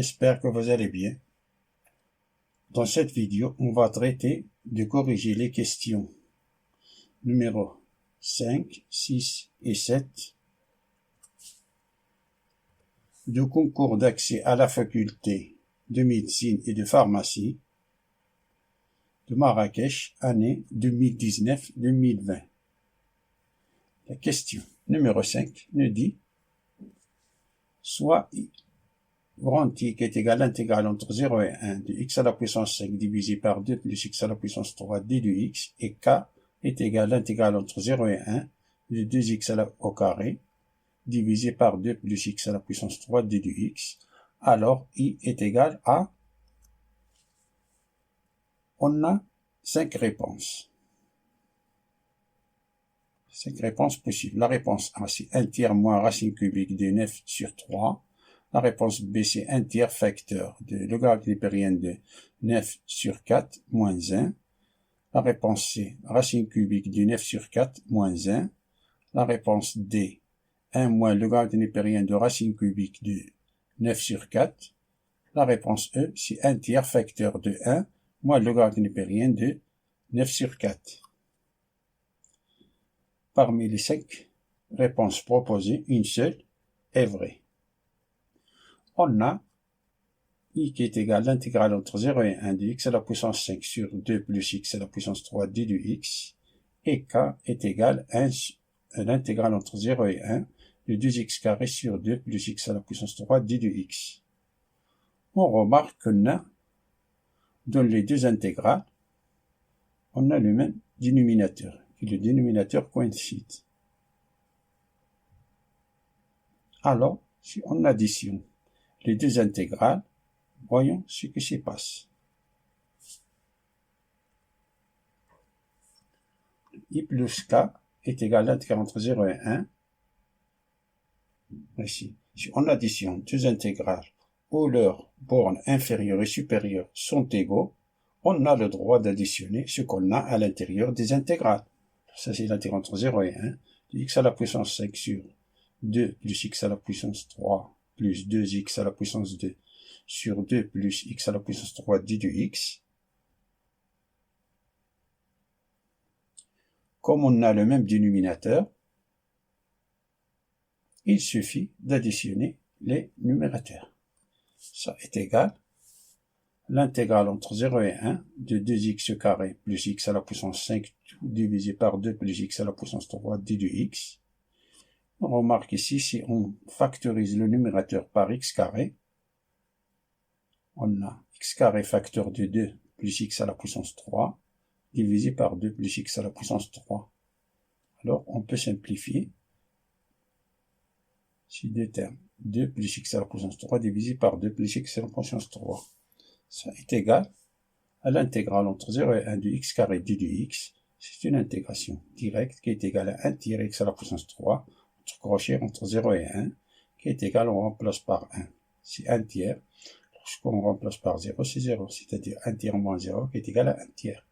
j'espère que vous allez bien. Dans cette vidéo, on va traiter de corriger les questions numéro 5, 6 et 7 du concours d'accès à la faculté de médecine et de pharmacie de Marrakech, année 2019-2020. La question numéro 5 nous dit soit grand I qui est égal à l'intégrale entre 0 et 1 de x à la puissance 5 divisé par 2 plus x à la puissance 3 d de x, et k est égal à l'intégrale entre 0 et 1 de 2x au carré divisé par 2 plus x à la puissance 3 d de x, alors I est égal à... On a 5 réponses. 5 réponses possibles. La réponse A, c'est 1 tiers moins racine cubique de 9 sur 3. La réponse B, c'est 1 tiers facteur de logarithme népérien de 9 sur 4 moins 1. La réponse C, racine cubique de 9 sur 4 moins 1. La réponse D, 1 moins logarithme népérien de racine cubique de 9 sur 4. La réponse E, c'est 1 tiers facteur de 1 moins logarithme népérien de 9 sur 4. Parmi les 5 réponses proposées, une seule est vraie. On a I qui est égal à l'intégrale entre 0 et 1 de x à la puissance 5 sur 2 plus x à la puissance 3 d de x, et k est égal à l'intégrale entre 0 et 1 de 2x carré sur 2 plus x à la puissance 3 d de x. On remarque qu'on a, dans les deux intégrales, on a le même dénominateur, et le dénominateur coïncide. Alors, si on additionne les deux intégrales, voyons ce qui se passe. I plus k est égal à l'intégrale entre 0 et 1. Ici, si on additionne deux intégrales où leurs bornes inférieures et supérieures sont égaux, on a le droit d'additionner ce qu'on a à l'intérieur des intégrales. Ça, c'est l'intégrale entre 0 et 1 de x à la puissance 5 sur 2 plus x à la puissance 3 plus 2x à la puissance 2 sur 2 plus x à la puissance 3 d de x. Comme on a le même dénominateur, il suffit d'additionner les numérateurs. Ça est égal à l'intégrale entre 0 et 1 de 2x carré plus x à la puissance 5 divisé par 2 plus x à la puissance 3 d de x. On remarque ici, si on factorise le numérateur par x carré, on a x carré facteur de 2 plus x à la puissance 3 divisé par 2 plus x à la puissance 3. Alors, on peut simplifier ces deux termes. 2 plus x à la puissance 3 divisé par 2 plus x à la puissance 3. Ça est égal à l'intégrale entre 0 et 1 de x carré d de x. C'est une intégration directe qui est égale à 1 tiers x à la puissance 3 crochet entre 0 et 1, qui est égal, on remplace par 1. C'est 1 tiers. Lorsqu'on remplace par 0, c'est 0. C'est-à-dire 1 tiers moins 0, qui est égal à 1 tiers.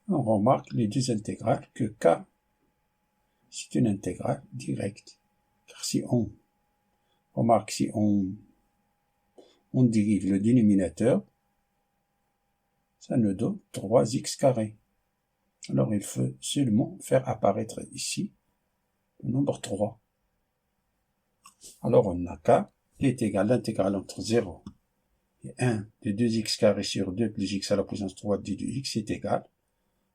On remarque les deux intégrales que k, c'est une intégrale directe. Car si on remarque, si on dérive le dénominateur, ça nous donne 3x carré. Alors il faut seulement faire apparaître ici le nombre 3. Alors on a k qui est égal à l'intégrale entre 0 et 1 de 2x carré sur 2 plus x à la puissance 3 d de x est égal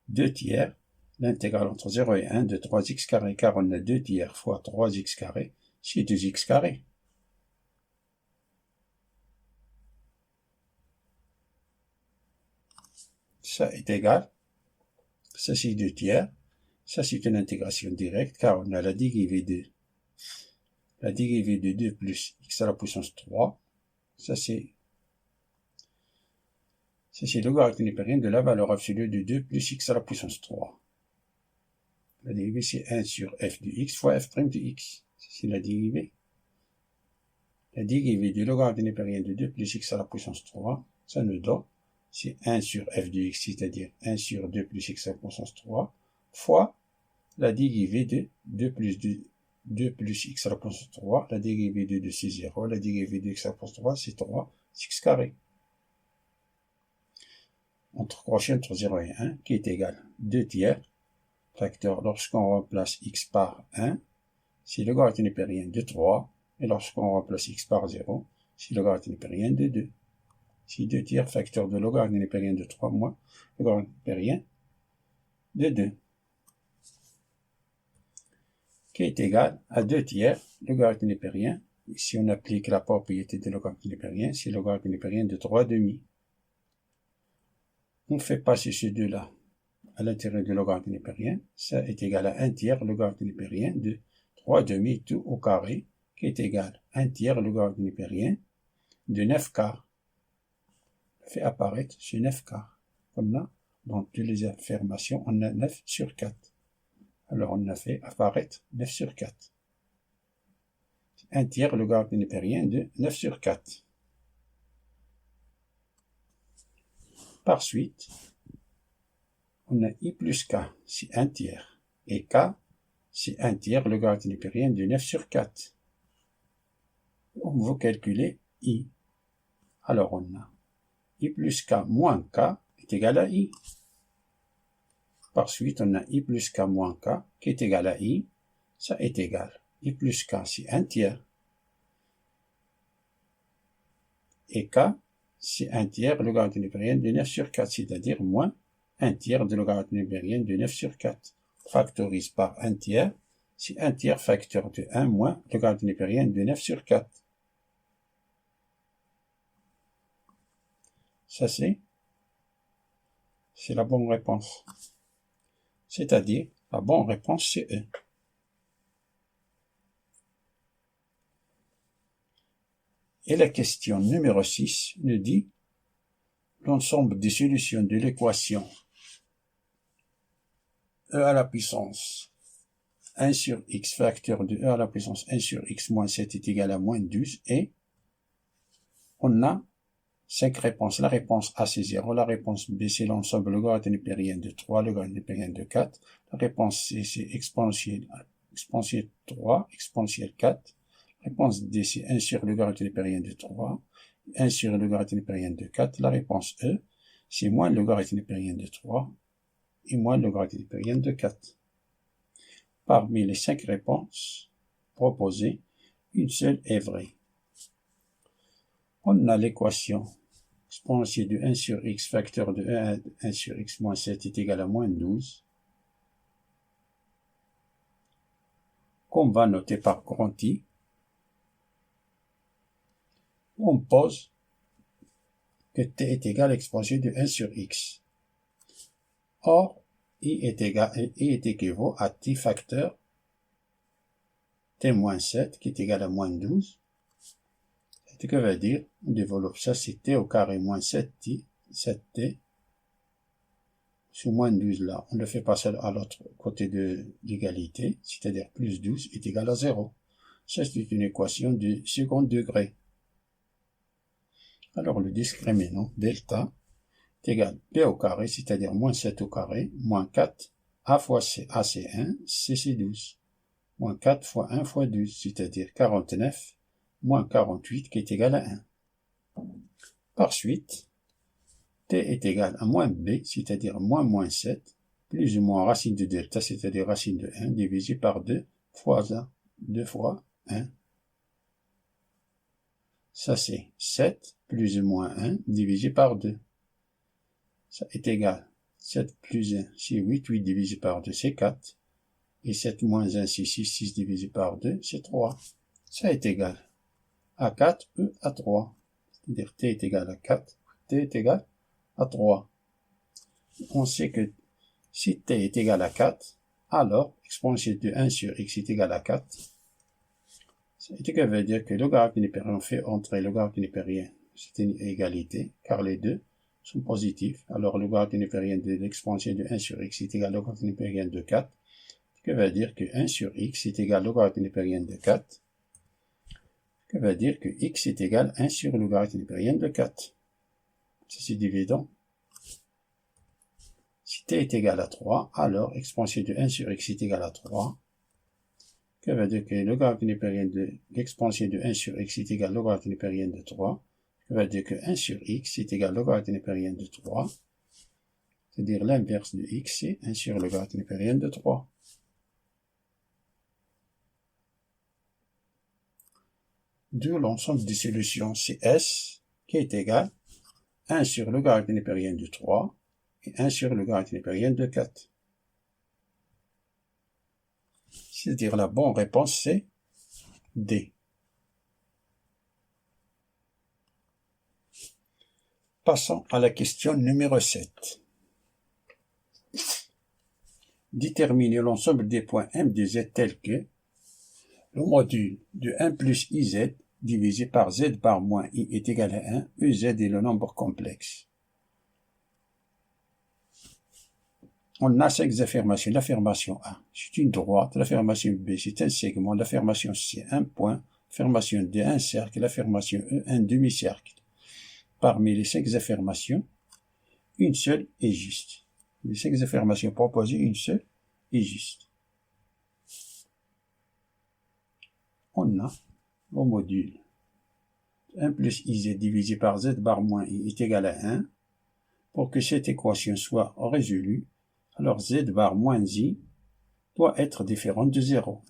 2 tiers l'intégrale entre 0 et 1 de 3x carré, car on a 2 tiers fois 3x carré, c'est 2x carré. Ça est égal, ça c'est 2 tiers, ça c'est une intégration directe, car on a la dérivée de 2 plus x à la puissance 3, ça c'est le logarithme népérien de la valeur absolue de 2 plus x à la puissance 3. La dérivée c'est 1 sur f de x fois f' de x, c'est la dérivée. La dérivée du logarithme népérien de 2 plus x à la puissance 3, ça nous donne, c'est 1 sur f de x, c'est-à-dire 1 sur 2 plus x à la puissance 3, fois la dérivée de 2 plus 2 plus x à la puissance 3, la dérivée de 2 c'est 0, la dérivée de x à la puissance 3 c'est 3, x carré. Entre crochet entre 0 et 1, qui est égal 2 tiers, facteur lorsqu'on remplace x par 1, c'est le logarithme népérien de 3, et lorsqu'on remplace x par 0, c'est le logarithme népérien de 2. Si 2 tiers facteur de logarithme népérien de 3 moins le logarithme népérien de 2, qui est égal à 2 tiers logarithme népérien. Si on applique la propriété de logarithme népérien, c'est le logarithme népérien de 3 demi. On fait passer ces deux-là à l'intérieur du logarithme népérien. Ça est égal à 1 tiers logarithme népérien de 3 demi tout au carré, qui est égal à 1 tiers logarithme népérien de 9 quarts. On fait apparaître ce 9 quarts. On a dans toutes les affirmations, on a 9 sur 4. Alors on a fait apparaître 9 sur 4. 1 tiers logarithme népérien de 9 sur 4. Par suite, on a i plus k, c'est 1 tiers. Et k, c'est 1 tiers logarithme népérien de 9 sur 4. On va calculer i. Alors on a i plus k moins k est égal à i. Par suite, on a i plus k moins k qui est égal à i. Ça est égal. I plus k, c'est 1 tiers. Et k, c'est 1 tiers logarithme népérien de 9 sur 4, c'est-à-dire moins 1 tiers de logarithme népérien de 9 sur 4. Factorise par 1 tiers, c'est 1 tiers facteur de 1 moins logarithme népérien de 9 sur 4. Ça c'est la bonne réponse. C'est-à-dire, la bonne réponse c'est E. Et la question numéro 6 nous dit l'ensemble des solutions de l'équation E à la puissance 1 sur x facteur de E à la puissance 1 sur x moins 7 est égal à moins 12 et on a 5 réponses. La réponse A c'est 0, la réponse B c'est l'ensemble logarithme népérien de 3, logarithme népérien de 4, la réponse C c'est exponentielle 3, exponentielle 4, la réponse D c'est 1 sur logarithme népérien de 3, 1 sur logarithme népérien de 4, la réponse E c'est moins logarithme népérien de 3 et moins logarithme népérien de 4. Parmi les 5 réponses proposées, une seule est vraie. On a l'équation exponentielle de 1 sur x facteur de 1 à 1 sur x moins 7 est égal à moins 12, qu'on va noter par grand I. On pose que t est égal à l'exponentielle de 1 sur x. Or, i est équivaut à t facteur t moins 7 qui est égal à moins 12. Ce que veut dire, on développe ça, c'est t au carré moins 7t, 7t, sous moins 12 là, on le fait passer à l'autre côté de l'égalité, c'est-à-dire plus 12 est égal à 0. Ça, c'est une équation du second degré. Alors, le discriminant, delta, est égal p au carré, c'est-à-dire moins 7 au carré, moins 4, a fois c, a c'est 1, c c'est 12. Moins 4 fois 1 fois 12, c'est-à-dire 49, moins 48 qui est égal à 1. Par suite, t est égal à moins b, c'est-à-dire moins 7, plus ou moins racine de delta, c'est-à-dire racine de 1, divisé par 2 fois 1, 2 fois 1. Ça c'est 7 plus ou moins 1 divisé par 2. Ça est égal. 7 plus 1, c'est 8, 8 divisé par 2, c'est 4. Et 7 moins 1, c'est 6, 6 divisé par 2, c'est 3. Ça est égal à 4 ou à 3. C'est-à-dire t est égal à 4, t est égal à 3. On sait que si t est égal à 4, alors exponentielle de 1 sur x est égal à 4. Ce qui veut dire que le logarithme népérien fait entrer le logarithme népérien. C'est une égalité, car les deux sont positifs. Alors le logarithme népérien de l'exponentielle de 1 sur x est égal au logarithme népérien de 4. Ce qui veut dire que 1 sur x est égal au logarithme népérien de 4. Ce qui veut dire que x est égal à 1 sur le logarithme népérien de 4. C'est évident. Si t est égal à 3, alors exponentielle de 1 sur x est égal à 3. Ce Ce qui veut dire que le logarithme népérien de l'exponentielle de 1 sur x est égal au logarithme népérien de 3. Ce qui veut dire que 1 sur x est égal au logarithme népérien de 3. C'est-à-dire l'inverse de x, c'est 1 sur le logarithme népérien de 3. D'où l'ensemble des solutions CS qui est égal à 1 sur le logarithme népérien de 3 et 1 sur le logarithme népérien de 4. C'est-à-dire la bonne réponse c'est D. Passons à la question numéro 7. Déterminer l'ensemble des points M de Z tels que le module de 1 plus IZ divisé par Z bar moins I est égal à 1, EZ est le nombre complexe. On a 5 affirmations. L'affirmation A, c'est une droite. L'affirmation B, c'est un segment. L'affirmation C, un point. L'affirmation D, un cercle. L'affirmation E, un demi-cercle. Parmi les 5 affirmations, une seule est juste. Les 5 affirmations proposées, une seule est juste. On a au module 1 plus IZ divisé par Z bar moins I est égal à 1. Pour que cette équation soit résolue, alors Z bar moins I doit être différent de 0.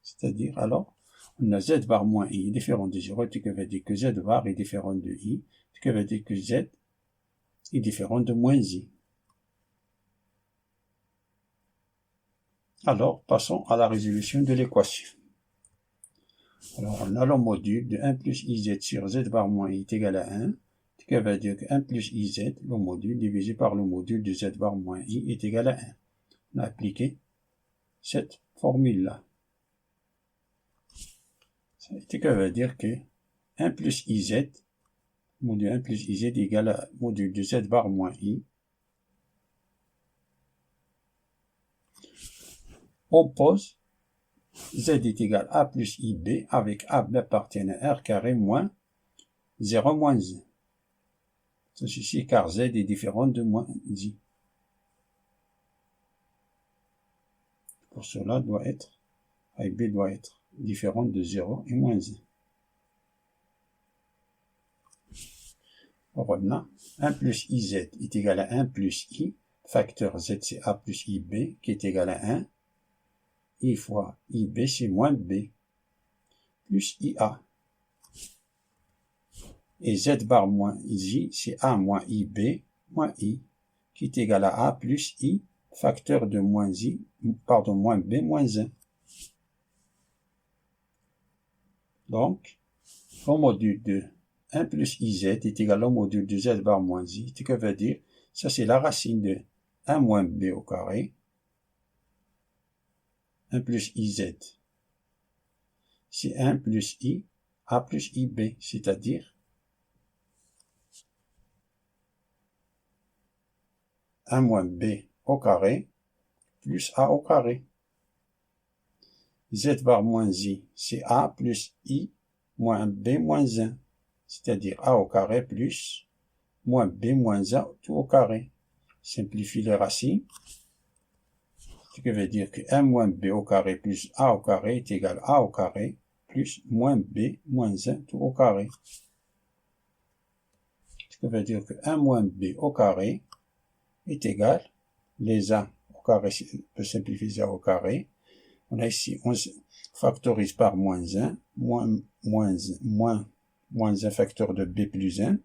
C'est-à-dire, alors, on a Z bar moins I est différent de 0, ce qui veut dire que Z bar est différent de I, ce qui veut dire que Z est différent de moins I. Alors, passons à la résolution de l'équation. Alors, on a le module de 1 plus IZ sur Z bar moins I est égal à 1, ce qui veut dire que 1 plus IZ, le module, divisé par le module de Z bar moins I est égal à 1. On a appliqué cette formule-là. Ce qui veut dire que 1 plus IZ, module 1 plus IZ est égal à module de Z bar moins I. On pose Z est égal à plus IB avec A appartient à R carré moins 0 moins 1. Ceci car Z est différent de moins I. Pour cela, AB doit être différent de 0 et moins 1. On a 1 plus IZ est égal à 1 plus I. Facteur Z c'est A plus IB qui est égal à 1. I fois IB c'est moins B plus IA. Et Z bar moins I c'est A moins IB moins I qui est égal à A plus I facteur de moins B moins 1. Donc, au module de 1 plus IZ est égal au module de Z bar moins I. Ce que veut dire, ça c'est la racine de 1 moins B au carré. 1 plus IZ, c'est 1 plus I, A plus IB, c'est-à-dire 1 moins B au carré plus A au carré. Z bar moins I, c'est A plus I moins B moins 1, c'est-à-dire A au carré plus moins B moins 1 tout au carré. Simplifie les racines, ce qui veut dire que 1 moins B au carré plus A au carré est égal à A au carré plus moins B moins 1 tout au carré. Ce qui veut dire que 1 moins B au carré est égal, les A au carré peut simplifier A au carré. On a ici, on factorise par moins 1, moins 1 facteur de B plus 1.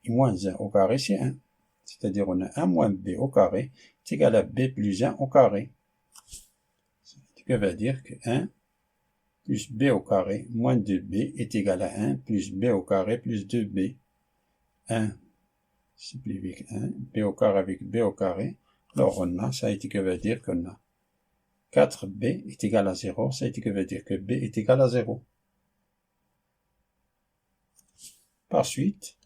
Et moins 1 au carré, c'est 1. C'est-à-dire, on a 1 moins B au carré est égal à B plus 1 au carré. Ce qui veut dire que 1 plus B au carré moins 2B est égal à 1 plus B au carré plus 2B. 1 simplifie avec 1, B au carré avec B au carré. Alors, on a, ça qui veut dire qu'on a 4B est égal à 0, ça qui veut dire que B est égal à 0. Par suite,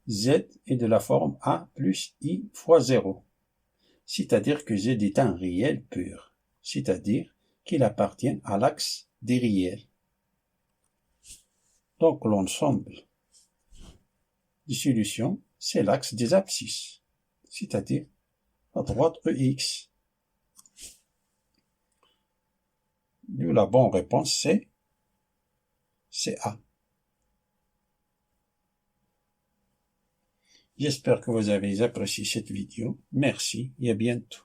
Z est de la forme A plus I fois 0. C'est-à-dire que Z est un réel pur. C'est-à-dire qu'il appartient à l'axe des réels. Donc l'ensemble des solutions, c'est l'axe des abscisses. C'est-à-dire la droite EX. La bonne réponse, c'est A. J'espère que vous avez apprécié cette vidéo. Merci et à bientôt.